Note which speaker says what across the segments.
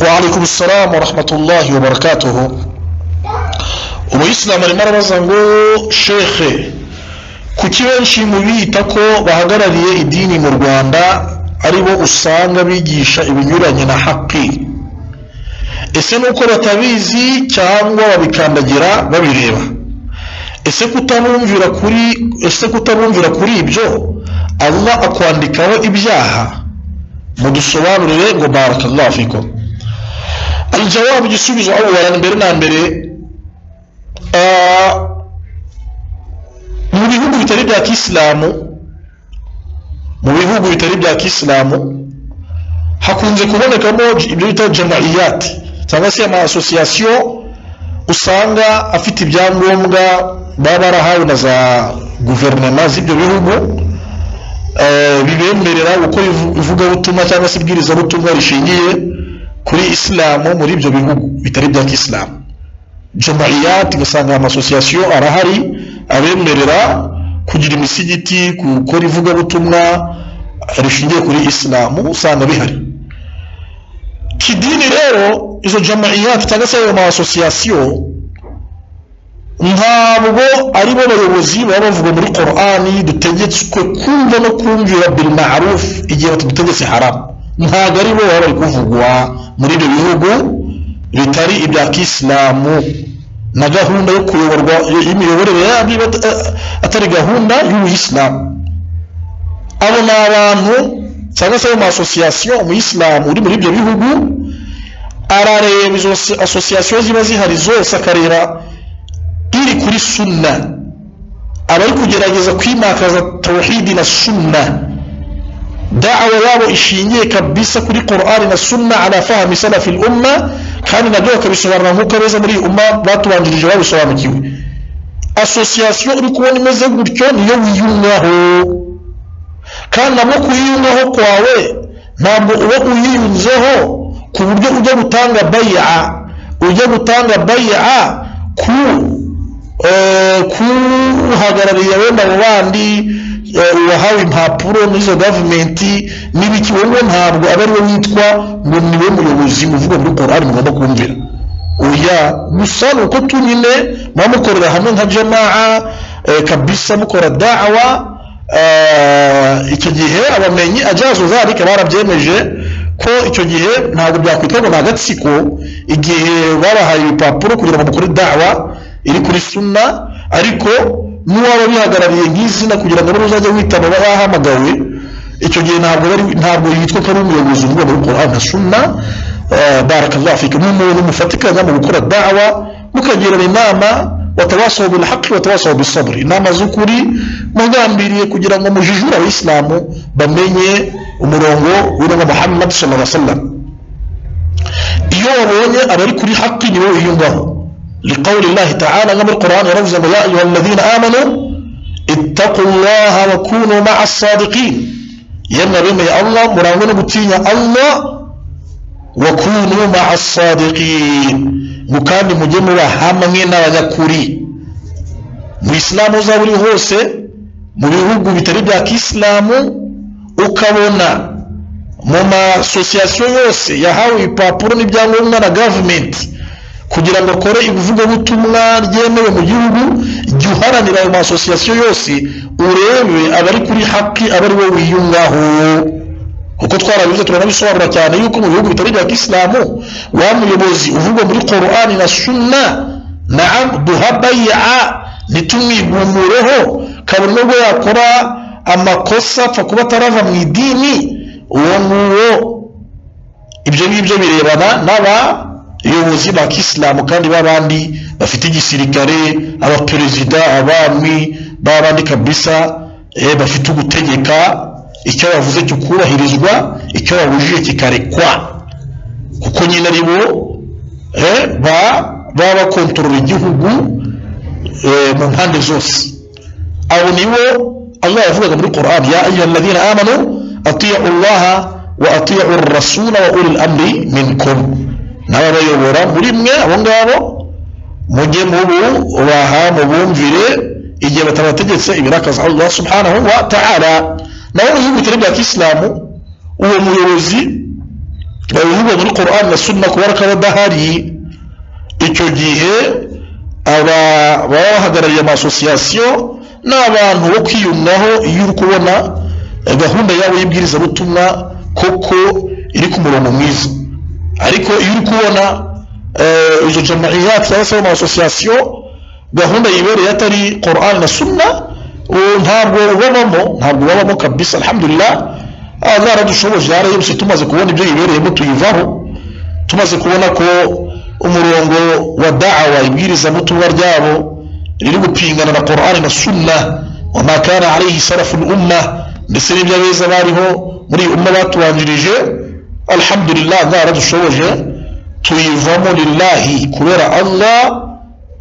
Speaker 1: وعليكم السلام ورحمة الله وبركاته. umuyisilamu arimo arabaza ngo shekhe, kuki benshi mu bita ko bahagarariye idini mu Rwanda aribo usanga bigisha ibinyuranye na haki? Ese nuko batabizi cyangwa babikandagira babireba? Ese kutabumvira kuri ibyo Allah akwandikaho ibyaha? Mudusobanurire ngo barakallahu fikum. Aljawabu, igisubizo awalan, mbere na mbere, mu bihugu bitari bya Kisilamu hakunze kubonekamo ibyo bita jamaiyat cyangwa se ama association usanga afite ibyangombwa baba barahawe na za guverinoma z'ibyo bihugu bibemerera gukora ivugabutumwa cyangwa se ibwirizabutumwa rishingiye kuri Islamu muri ibyo bihugu bitari bya Kisilamu. Jamaiyat ugasanga ama association arahari abemerera kugira imisigiti, gukora ivugabutumwa rishingiye kuri Islamu, usanga bihari. Kidini rero izo jamaiyat cyangwa se ama association ntabwo ari bo bayobozi baba bavuga muri Qur'ani dutegetswe kumva no kumvira bil ma'ruf igihe batutegetse haram. Ntabwo ari bo bari kuvugwa muri ibyo bihugu bitari ibya Kisilamu na gahunda yo kuyoborwa y'imiyoborere yabyo atari gahunda y'Ubuislamu. Abo ni abantu cyangwa se mu association mu Islam uri muri ibyo bihugu arareba izo association ziba zihari zose akareba iri kuri sunna, abari kugerageza kwimakaza tawhidi na sunna, da'wa yabo ishingiye kabisa kuri Qur'ani na sunna ala fahmi salaf al-umma, kandi nabyo bakabisobanura nk'uko beza muri umma batubanjirije babisobanukiwe. Association uri kubona imeze gutyo niyo wiyungaho, kandi nabwo kuyiyungaho kwawe ntabwo uba uyiyunzeho ku buryo ujya gutanga bay'a kuhagarariye wenda mu bandi wahawe impapuro n'izo government n'ibiki, wowe ntabwo aba ari we witwa ngo niwe muyobozi muvuga muri Qur'ani mugomba kumvira. Oya, gusa nuko tunyine mukorera hamwe nka jamaa kabisa mukora da'wa. Icyo gihe abamenyi ajazo zalika barabyemeje ko icyo gihe ntabwo byakwitwa ngo nagatsiko, igihe babahaye ibipapuro kugira ngo mukore da'wa iri kuri sunna, ariko n'uwaba bihagarariye nk'izina kugira ngo uzajye witaba bahamagawe, icyo gihe ntabwo yitwa ko ari umuyobozi uvuga muri Qur'an na sunna. Barakallahu fikum. N'umuntu mufatikanya mu gukora da'wa mukagirana inama, watawasaw bil haqqi watawasaw bis sabr, inama z'ukuri mugambiriye kugira ngo mujijura abayisilamu bamenye umurongo w'Intumwa Muhammad sallallahu alaihi wasallam. Iyo wabonye abari kuri haqqi niwe wiyungaho, لقول الله تعالى من القرآن يرفز يا أيها الذين آمنوا اتقوا الله وكونوا مع الصادقين. ينبغي يا الله مرامون بتيني الله وكونوا مع الصادقين، مكان مجموعة همنا وذكوري. الإسلام زاولي هوسه مبيهوب بتربية كإسلام ukabona mu ma association yose yahawe ipapuro n'ibyangombwa na government kugira ngo akore ivugabutumwa ryemewe mu gihugu, jya uharanira ayo ma association yose urebe abari kuri haki abari bo wiyungaho. Uko twarabivuze turanabisobanura cyane yuko mu bihugu bitari bya Kisilamu wa muyobozi uvuga muri Qur'ani na sunna, naam, duhabayya nitumwigumureho, kabone ubwo yakora amakosa apfa kuba atarava mu idini, uwo nguwo ibyo ngibyo birebana n'abayobozi ba Kisilamu kandi babandi bafite igisirikare, abaperezida, abami, babandi kabisa bafite ugutegeka, icyo bavuze cyo kubahirizwa, icyo babujije kikarekwa, kuko nyine ari bo baba kontrola igihugu mu mpande zose. Abo nibo Allah yavugaga muri Qur'an, ya ayyuhalladhina amanu ati'u Allah wa ati'u ar-rasul wa ulil amri minkum. N'abayobora muri mwe abo ngabo mujye mubumvire igihe batabategetse ibirakaza Allah subhanahu wa ta'ala. naho mu gihugu cya Kisilamu uwo muyobozi bavuga ahubwo muri Qur'an na Sunna kubera ko badahari icyo gihe aba bahagarariye amasosiyasiyo n'abantu bo kwiyungaho iyo uri kubona gahunda yabo y'ibwiriza butumwa koko iri ku murongo mwiza. Ariko iyo uri kubona izo jamaiyat cyangwa se amasosiyasiyo gahunda yibereye atari Qur'an na Sunna ntabwo babamo kabisa. Alhamdulillah Allah radushoboje yari yose tumaze kubona ibyo yibereyemo tuyivaho, tumaze kubona ko umurongo wa da'wa ibwiriza butumwa ryabo riri gupingana na Qur'an na Sunna wa ma kana alayhi salaful umma ndetse n'ibyo beza bariho muri umma batubanjirije. Alhamdulillah Allah radushoboje tuyivamo lillahi kubera Allah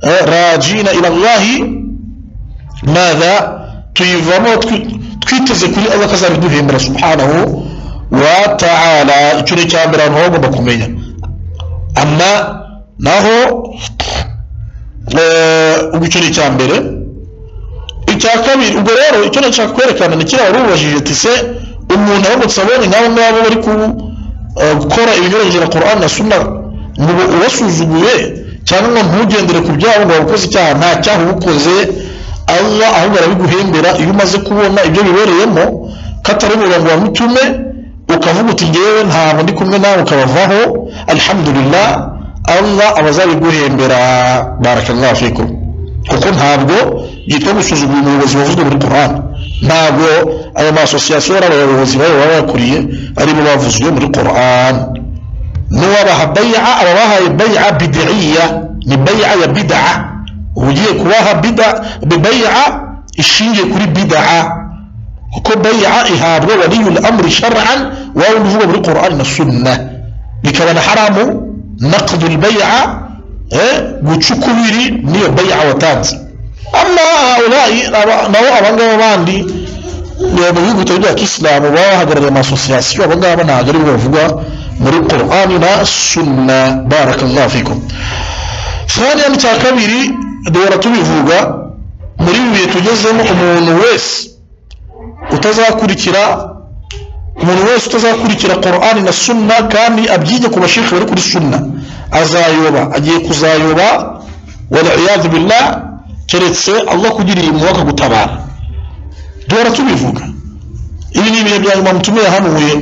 Speaker 1: rajina ila Allah madha tuyivamo twiteze kuri Allah kazabiduhembera subhanahu wa ta'ala. Icyo ni cyambere abantu bagomba kumenya. Amma naho icyo ni cyambere. Icya kabiri ubwo rero icyo nashaka kwerekana ni kira warubajije ati se umuntu aramutse abonye nk'abo ngabo bari gukora ibinyuranyije na Qur'an na Sunna ngo ubasuzuguye cyangwa ngo ntugendere ku byabo ngo wakoze icyaha, nta cyaha ubukoze. Allah ahubwo arabiguhembera iyo umaze kubona ibyo bibereyemo katari umurongo wa mutume ukavuga uti ngewe ntabwo ndi kumwe nawe ukabavaho. Alhamdulillah Allah abazabiguhembera. Barakallahu fikum. Kuko ntabwo yitwa gusuzugura umuyobozi wavuzwe muri Qur'an. Ntabwo ayo masosiyasiyo y'abayobozi baba bakuriye ari bo bavuzwe muri Qur'an. Nuwabaha bay'a ababahaye bay'a bid'iyya ni bay'a ya bid'a. Ugiye kubaha bay'a ishingiye kuri bid'a kuko bay'a ihabwa waliyul amri shar'an wa uvuga muri Qur'an na Sunna bikaba haramu naqd al bay'a gucukubiri niyo bay'a watanze. Amma ulai nawo abangaba bandi niyo bihugu bya Islam bahagarariye amasosiyasiyo abangaba ntabwo ari bavuga muri Qur'an na Sunna. Barakallahu fikum. Thaniyan cyakabiri duhora tubivuga muri ibi bihe tugezemo, umuntu wese utazakurikira Qur'an na Sunna kandi abyige ku bashikhe bari kuri Sunna azayoba, agiye kuzayoba wala iyad billah, keretse Allah kugiriye imwaka gutabara. Duhora tubivuga ibi ni ibihe bya nyuma mutume yahanuye.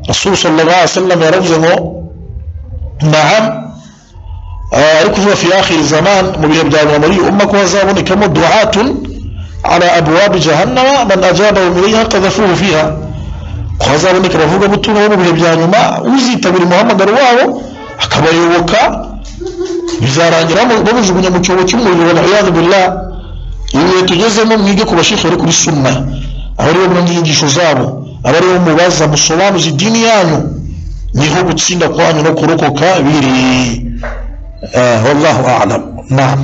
Speaker 1: Rasul sallallahu alaihi wasallam yaravuze ngo na'am ariko في آخر الزمان مبيه بجانب مريء أمك وزابون كم دعاة على أبواب جهنم من أجابهم إليها قذفوه فيها. وزابون كرفوق بطونه مبيه بجانب ما وزيت من محمد رواه أكبر يوكا بزاران جرام بمجو من يمكوكم والعياذ بالله يتجزم من يجيكم بشيخ وركب السنة أولي من يجي شزابه أولي مبازة بالصوام زي الدينيانو نيهو بتسين قواني نكروكو كابيري. والله أعلم. نعم.